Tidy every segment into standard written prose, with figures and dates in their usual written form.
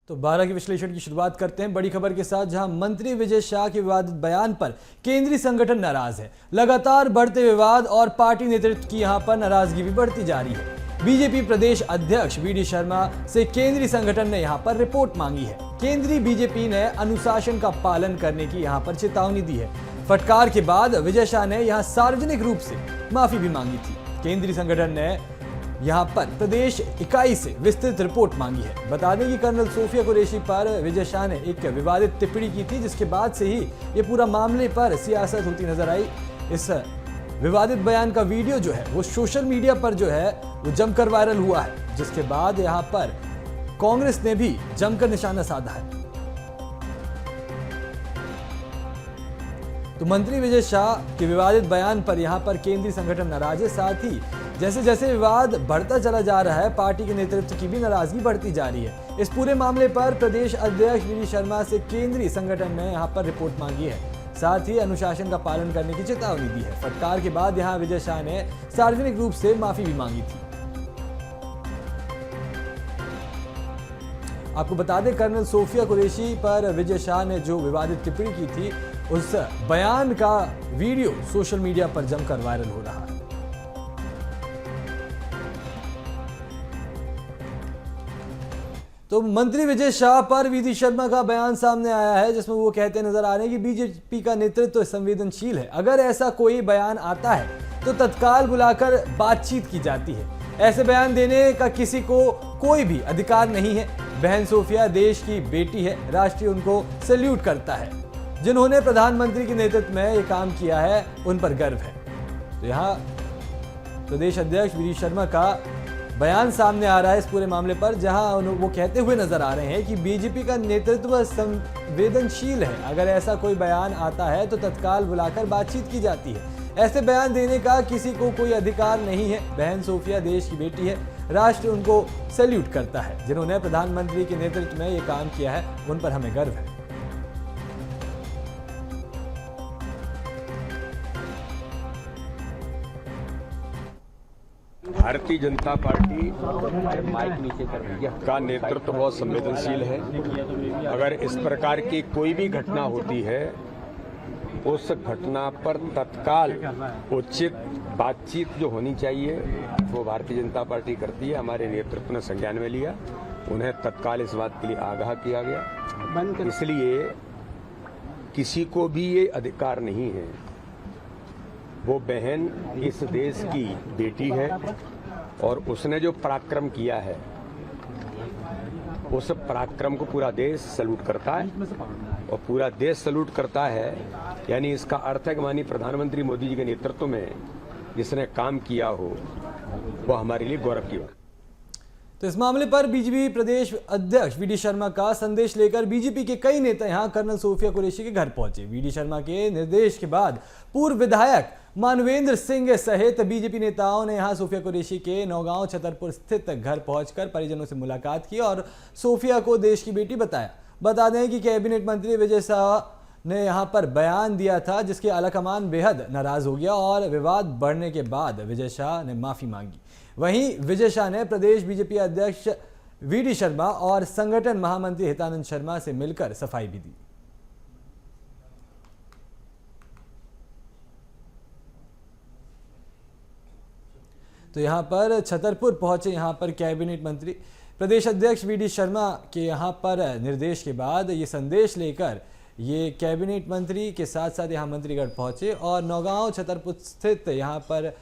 तो 12 के विश्लेषण की शुरुआत करते हैं बड़ी खबर के साथ, जहां मंत्री विजय शाह के विवादित बयान पर केंद्रीय संगठन नाराज है। लगातार बढ़ते विवाद और पार्टी नेतृत्व की यहां पर नाराजगी भी बढ़ती जा रही है। बीजेपी प्रदेश अध्यक्ष वी डी शर्मा से केंद्रीय संगठन ने यहां पर रिपोर्ट मांगी है। केंद्रीय बीजेपी ने अनुशासन का पालन करने की यहां पर चेतावनी दी है। फटकार के बाद विजय शाह ने यहां सार्वजनिक रूप से माफी भी मांगी थी। केंद्रीय संगठन ने यहां पर प्रदेश इकाई से विस्तृत रिपोर्ट मांगी है। बता दें कि कर्नल सोफिया कुरैशी पर विजय शाह ने एक विवादित टिप्पणी की थी, जिसके बाद से ही ये पूरा मामले पर सियासत होती नजर आई। इस विवादित बयान का वीडियो जो है वो सोशल मीडिया पर जो है वो जमकर वायरल हुआ है, जिसके बाद यहां पर कांग्रेस ने भी जमकर निशाना साधा है। तो मंत्री विजय शाह के विवादित बयान पर यहां पर केंद्रीय संगठन नाराज है। साथ ही जैसे जैसे विवाद बढ़ता चला जा रहा है, पार्टी के नेतृत्व की भी नाराजगी बढ़ती जा रही है। इस पूरे मामले पर प्रदेश अध्यक्ष वी डी शर्मा से केंद्रीय संगठन ने यहां पर रिपोर्ट मांगी है। साथ ही अनुशासन का पालन करने की चेतावनी दी है। फटकार के बाद यहां विजय शाह ने सार्वजनिक रूप से माफी भी मांगी थी। आपको बता दें, कर्नल सोफिया कुरैशी पर विजय शाह ने जो विवादित टिप्पणी की थी, उस बयान का वीडियो सोशल मीडिया पर जमकर वायरल हो रहा है। तो मंत्री विजय शाह पर वी डी शर्मा का बयान सामने आया है, जिसमें वो कहते नजर आ रहे हैं कि बीजेपी का नेतृत्व संवेदनशील है। अगर ऐसा कोई बयान आता है तो तत्काल बुलाकर बातचीत की जाती है। ऐसे बयान देने का किसी को कोई भी अधिकार नहीं है। बहन सोफिया देश की बेटी है, राष्ट्र उनको सैल्यूट करता है। जिन्होंने प्रधानमंत्री के नेतृत्व में ये काम किया है, उन पर गर्व है। तो यहाँ प्रदेश अध्यक्ष वी डी शर्मा का बयान सामने आ रहा है इस पूरे मामले पर, जहां वो कहते हुए नजर आ रहे हैं कि बीजेपी का नेतृत्व संवेदनशील है। अगर ऐसा कोई बयान आता है तो तत्काल बुलाकर बातचीत की जाती है। ऐसे बयान देने का किसी को कोई अधिकार नहीं है। बहन सोफिया देश की बेटी है, राष्ट्र उनको सैल्यूट करता है। जिन्होंने प्रधानमंत्री के नेतृत्व में ये काम किया है, उन पर हमें गर्व है। भारतीय जनता पार्टी का नेतृत्व बहुत संवेदनशील है। अगर इस प्रकार की कोई भी घटना होती है, उस घटना पर तत्काल उचित बातचीत जो होनी चाहिए वो भारतीय जनता पार्टी करती है। हमारे नेतृत्व ने संज्ञान में लिया, उन्हें तत्काल इस बात के लिए आगाह किया गया। इसलिए किसी को भी ये अधिकार नहीं है। वो बहन इस देश की बेटी है और उसने जो पराक्रम किया है, उस पराक्रम को पूरा देश सैल्यूट करता है और पूरा देश सैल्यूट करता है। यानी इसका अर्थ है कि माननीय प्रधानमंत्री मोदी जी के नेतृत्व में जिसने काम किया हो, वो हमारे लिए गौरव की बात। तो इस मामले पर बीजेपी प्रदेश अध्यक्ष वी डी शर्मा का संदेश लेकर बीजेपी के कई नेता यहां कर्नल सोफिया कुरैशी के घर पहुंचे। वी डी शर्मा के निर्देश के बाद पूर्व विधायक मानवेंद्र सिंह सहित बीजेपी नेताओं ने यहां सोफिया कुरैशी के नौगांव छतरपुर स्थित घर पहुंचकर परिजनों से मुलाकात की और सोफिया को देश की बेटी बताया। बता दें कि कैबिनेट मंत्री विजय शाह ने यहां पर बयान दिया था, जिसके आलाकमान बेहद नाराज हो गया और विवाद बढ़ने के बाद विजय शाह ने माफी मांगी। वहीं विजय शाह ने प्रदेश बीजेपी अध्यक्ष वी डी शर्मा और संगठन महामंत्री हितानंद शर्मा से मिलकर सफाई भी दी। तो यहां पर छतरपुर पहुंचे यहां पर कैबिनेट मंत्री प्रदेश अध्यक्ष वी डी शर्मा के यहां पर निर्देश के बाद ये संदेश लेकर ये कैबिनेट मंत्री के साथ साथ यहां मंत्रीगढ़ पहुंचे और नौगांव छतरपुर स्थित यहां पर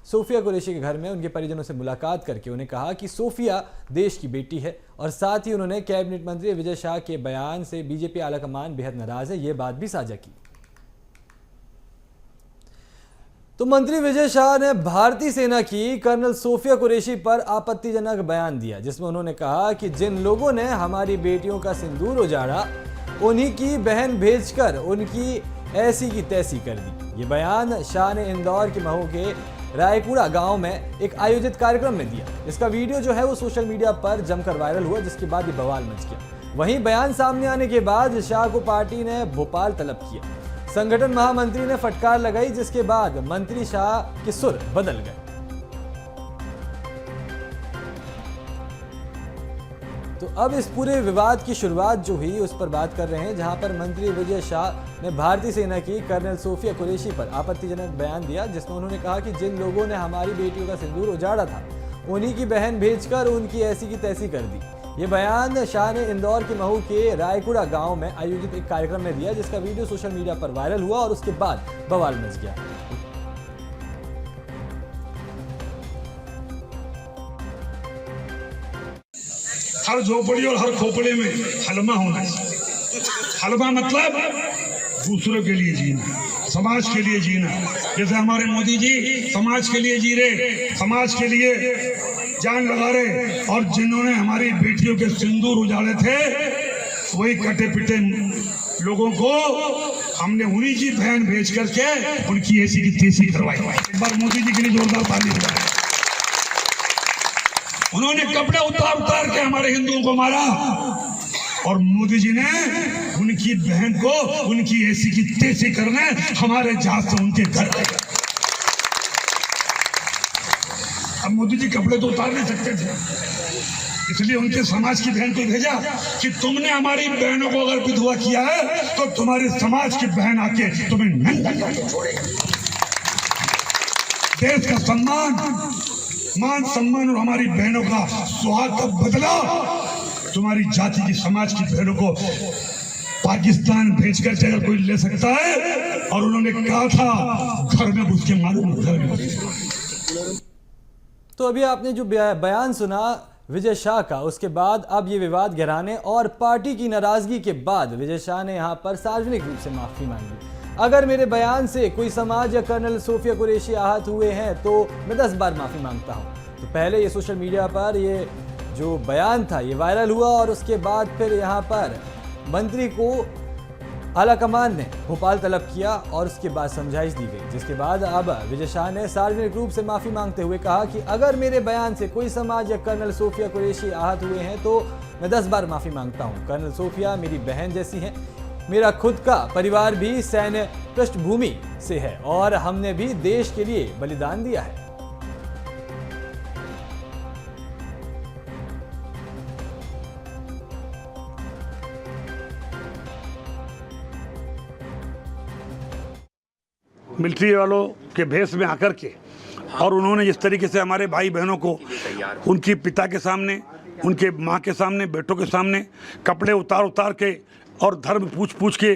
सोफिया कुरैशी के घर में उनके परिजनों से मुलाकात करके उन्हें कहा कि सोफिया देश की बेटी है। और साथ ही उन्होंने कैबिनेट मंत्री विजय शाह के बयान से बीजेपी आलाकमान बेहद नाराज है, ये बात भी साझा की। तो मंत्री विजय शाह ने भारतीय सेना की कर्नल सोफिया कुरैशी पर आपत्तिजनक बयान दिया, जिसमें उन्होंने कहा कि जिन लोगों ने हमारी बेटियों का सिंदूर उजाड़ा, उन्हीं की बहन भेजकर उनकी ऐसी की तैसी कर दी। ये बयान शाह ने इंदौर के महू के रायपुरा गांव में एक आयोजित कार्यक्रम में दिया। इसका वीडियो जो है वो सोशल मीडिया पर जमकर वायरल हुआ, जिसके बाद ये बवाल मच गया। वहीं बयान सामने आने के बाद शाह को पार्टी ने भोपाल तलब किया। संगठन महामंत्री ने फटकार लगाई, जिसके बाद मंत्री शाह के सुर बदल गए। तो अब इस पूरे विवाद की शुरुआत जो हुई उस पर बात कर रहे हैं, जहां पर मंत्री विजय शाह ने भारतीय सेना की कर्नल सोफिया कुरैशी पर आपत्तिजनक बयान दिया, जिसमें उन्होंने कहा कि जिन लोगों ने हमारी बेटियों का सिंदूर उजाड़ा था उन्हीं की बहन भेजकर उनकी ऐसी की तैसी कर दी। ये बयान शाह ने इंदौर के महू के रायकुड़ा गांव में आयोजित एक कार्यक्रम में दिया, जिसका वीडियो सोशल मीडिया पर वायरल हुआ और उसके बाद बवाल मच गया। हर झोपड़ी और हर खोपड़े में हलमा होना चाहिए। हलमा मतलब दूसरों के लिए जीना, समाज के लिए जीना। जैसे हमारे मोदी जी समाज के लिए जी रहे, समाज के लिए जान लगा रहे, और जिन्होंने हमारी बेटियों के सिंदूर उजाड़े थे वही कटे पिटे लोगों को हमने उन्हीं की बहन भेज करके उनकी ऐसी की तैसी करवाई। एक बार मोदी जी के लिए जोरदार ताली बजाएं। उन्होंने कपड़े उतार उतार के हमारे हिंदुओं को मारा, और मोदी जी ने उनकी बहन को उनकी ऐसी की तैसी करने हमारे जहाज से उनके घर गए। अब मोदी जी कपड़े तो उतार नहीं सकते थे, इसलिए उनके समाज की बहन को भेजा कि तुमने हमारी बहनों को अगर विधवा किया है तो तुम्हारे समाज की बहन आके तुम्हें नंगा करके छोड़ेगी। देश का सम्मान, मान सम्मान और हमारी बहनों का सुहाग का बदला तुम्हारी जाति की समाज की बहनों को पाकिस्तान भेजकर के अगर कोई ले सकता है, और उन्होंने कहा था घर में घुस के मालूम घर में घुस। तो अभी आपने जो बयान सुना विजय शाह का, उसके बाद अब ये विवाद गहराने और पार्टी की नाराजगी के बाद विजय शाह ने यहाँ पर सार्वजनिक रूप से माफी मांगी। अगर मेरे बयान से कोई समाज या कर्नल सोफिया कुरैशी आहत हुए हैं तो मैं 10 बार माफी मांगता हूँ। तो पहले ये सोशल मीडिया पर ये जो बयान था ये वायरल हुआ, और उसके बाद फिर यहाँ पर मंत्री को आलाकमान ने भोपाल तलब किया और उसके बाद समझाइश दी गई, जिसके बाद अब विजय शाह ने सार्वजनिक रूप से माफी मांगते हुए कहा कि अगर मेरे बयान से कोई समाज या कर्नल सोफिया कुरैशी आहत हुए हैं तो मैं 10 बार माफी मांगता हूं। कर्नल सोफिया मेरी बहन जैसी हैं, मेरा खुद का परिवार भी सैन्य पृष्ठभूमि से है और हमने भी देश के लिए बलिदान दिया है। मिलिट्री वालों के भेष में आकर के, और उन्होंने जिस तरीके से हमारे भाई बहनों को उनकी पिता के सामने, उनके माँ के सामने, बेटों के सामने कपड़े उतार उतार के और धर्म पूछ पूछ के,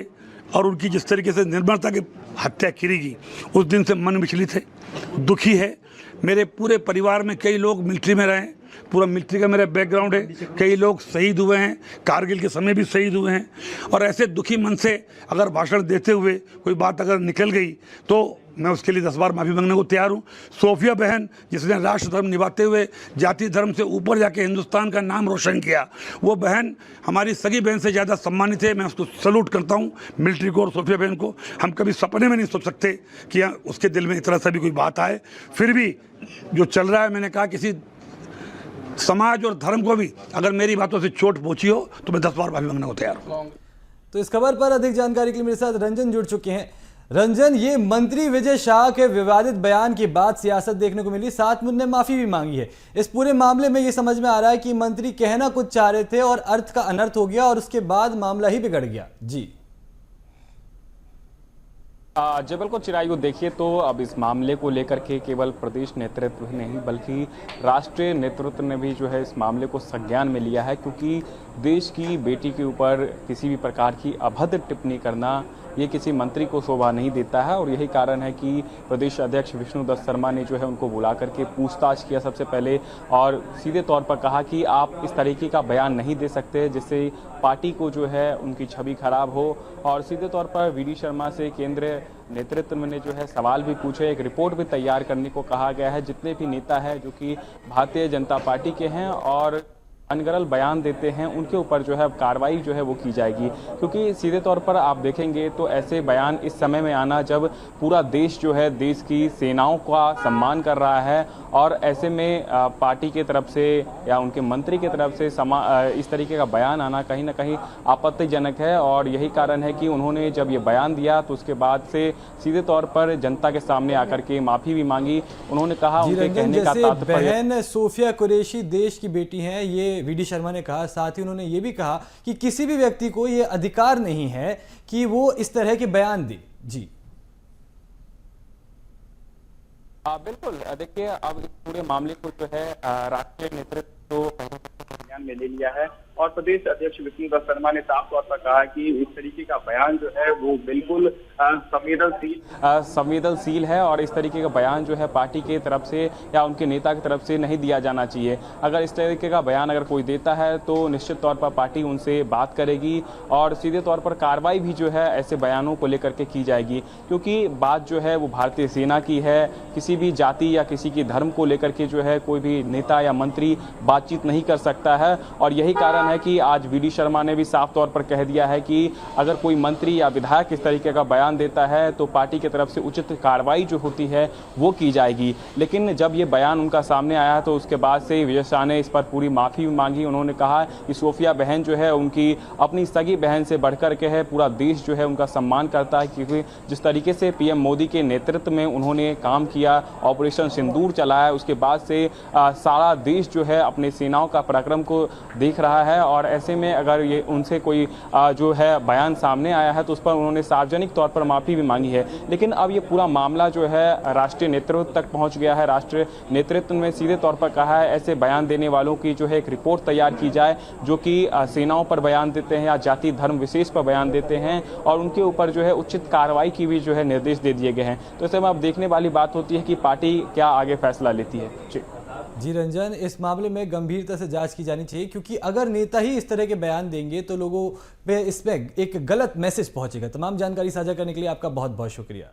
और उनकी जिस तरीके से निर्मलता की हत्या की गई, उस दिन से मन विचलित है, दुखी है। मेरे पूरे परिवार में कई लोग मिलिट्री में रहे, पूरा मिलिट्री का मेरा बैकग्राउंड है, कई लोग शहीद हुए हैं, कारगिल के समय भी शहीद हुए हैं, और ऐसे दुखी मन से अगर भाषण देते हुए कोई बात अगर निकल गई तो मैं उसके लिए 10 बार माफ़ी मांगने को तैयार हूँ। सोफिया बहन जिसने राष्ट्र धर्म निभाते हुए जाति धर्म से ऊपर जाके हिंदुस्तान का नाम रोशन किया, वो बहन हमारी सगी बहन से ज़्यादा सम्मानित है। मैं उसको सल्यूट करता हूँ, मिलिट्री को और सोफिया बहन को। हम कभी सपने में नहीं सोच सकते कि उसके दिल में इतना सा भी कोई बात आए। फिर भी जो चल रहा है, मैंने कहा किसी समाज और धर्म को भी अगर मेरी बातों से चोट पहुँची हो तो मैं 10 बार माफ़ी मांगने को तैयार हूँ। तो इस खबर पर अधिक जानकारी के लिए मेरे साथ रंजन जुड़ चुके हैं। रंजन, ये मंत्री विजय शाह के विवादित बयान के बाद सियासत देखने को मिली, साथ में उन्होंने माफी भी मांगी है। इस पूरे मामले में ये समझ में आ रहा है कि मंत्री कहना कुछ चाह रहे थे और अर्थ का अनर्थ हो गया और उसके बाद मामला ही बिगड़ गया। जी जी बिल्कुल चिरायु, देखिए तो अब इस मामले को लेकर के केवल प्रदेश नेतृत्व ही नहीं बल्कि राष्ट्रीय नेतृत्व ने भी जो है इस मामले को संज्ञान में लिया है, क्योंकि देश की बेटी के ऊपर किसी भी प्रकार की अभद्र टिप्पणी करना ये किसी मंत्री को शोभा नहीं देता है। और यही कारण है कि प्रदेश अध्यक्ष विष्णुदत्त शर्मा ने जो है उनको बुला करके पूछताछ किया सबसे पहले, और सीधे तौर पर कहा कि आप इस तरीके का बयान नहीं दे सकते जिससे पार्टी को जो है उनकी छवि खराब हो। और सीधे तौर पर वी डी शर्मा से केंद्रीय नेतृत्व ने जो है सवाल भी पूछे, एक रिपोर्ट भी तैयार करने को कहा गया है। जितने भी नेता हैं जो कि भारतीय जनता पार्टी के हैं और अनगरल बयान देते हैं, उनके ऊपर जो है कार्रवाई जो है वो की जाएगी। क्योंकि सीधे तौर पर आप देखेंगे तो ऐसे बयान इस समय में आना जब पूरा देश जो है देश की सेनाओं का सम्मान कर रहा है, और ऐसे में पार्टी के तरफ से या उनके मंत्री की तरफ से इस तरीके का बयान आना कहीं ना कहीं आपत्तिजनक है। और यही कारण है कि उन्होंने जब ये बयान दिया तो उसके बाद से सीधे तौर पर जनता के सामने आकर के माफी भी मांगी। उन्होंने कहा उनके कहने का तात्पर्य, बहन सोफिया कुरैशी देश की बेटी हैं, ये ये वी डी शर्मा ने कहा। साथ ही उन्होंने ये भी कहा कि किसी भी व्यक्ति को ये अधिकार नहीं है कि वो इस तरह के बयान दे। जी बिल्कुल, देखिए अब इस पूरे मामले को जो है राष्ट्रीय नेतृत्व तो संज्ञान में ले लिया है और प्रदेश अध्यक्ष विष्णुदत्त शर्मा ने साफ तौर पर कहा कि इस तरीके का बयान जो है वो बिल्कुल संवेदनशील है और इस तरीके का बयान जो है पार्टी की तरफ से या उनके नेता की तरफ से नहीं दिया जाना चाहिए। अगर इस तरीके का बयान अगर कोई देता है तो निश्चित तौर पर पार्टी उनसे बात करेगी और सीधे तौर पर कार्रवाई भी जो है ऐसे बयानों को लेकर के की जाएगी, क्योंकि बात जो है वो भारतीय सेना की है। किसी भी जाति या किसी की धर्म को लेकर के जो है कोई भी नेता या मंत्री बातचीत नहीं कर सकता है और यही कारण है कि आज वी डी शर्मा ने भी साफ तौर पर कह दिया है कि अगर कोई मंत्री या विधायक इस तरीके का बयान देता है तो पार्टी की तरफ से उचित कार्रवाई जो होती है वो की जाएगी। लेकिन जब ये बयान उनका सामने आया तो उसके बाद से विजय शाह ने इस पर पूरी माफ़ी मांगी। उन्होंने कहा कि सोफिया बहन जो है उनकी अपनी सगी बहन से बढ़कर के है, पूरा देश जो है उनका सम्मान करता है, क्योंकि जिस तरीके से पीएम मोदी के नेतृत्व में उन्होंने काम किया, ऑपरेशन सिंदूर चलाया, उसके बाद से सारा देश जो है अपने सेनाओं का पराक्रम को देख रहा है और ऐसे में अगर ये उनसे कोई जो है बयान सामने आया है तो उस पर उन्होंने सार्वजनिक तौर पर माफ़ी भी मांगी है। लेकिन अब ये पूरा मामला जो है राष्ट्रीय नेतृत्व तक पहुंच गया है। राष्ट्रीय नेतृत्व ने सीधे तौर पर कहा है ऐसे बयान देने वालों की जो है एक रिपोर्ट तैयार की जाए जो कि सेनाओं पर बयान देते हैं या जाति धर्म विशेष पर बयान देते हैं और उनके ऊपर जो है उचित कार्रवाई की भी जो है निर्देश दे दिए गए हैं। तो ऐसे में अब देखने वाली बात होती है कि पार्टी क्या आगे फैसला लेती है। जी रंजन, इस मामले में गंभीरता से जांच की जानी चाहिए, क्योंकि अगर नेता ही इस तरह के बयान देंगे तो लोगों पे इसमें एक गलत मैसेज पहुंचेगा। तमाम जानकारी साझा करने के लिए आपका बहुत बहुत शुक्रिया।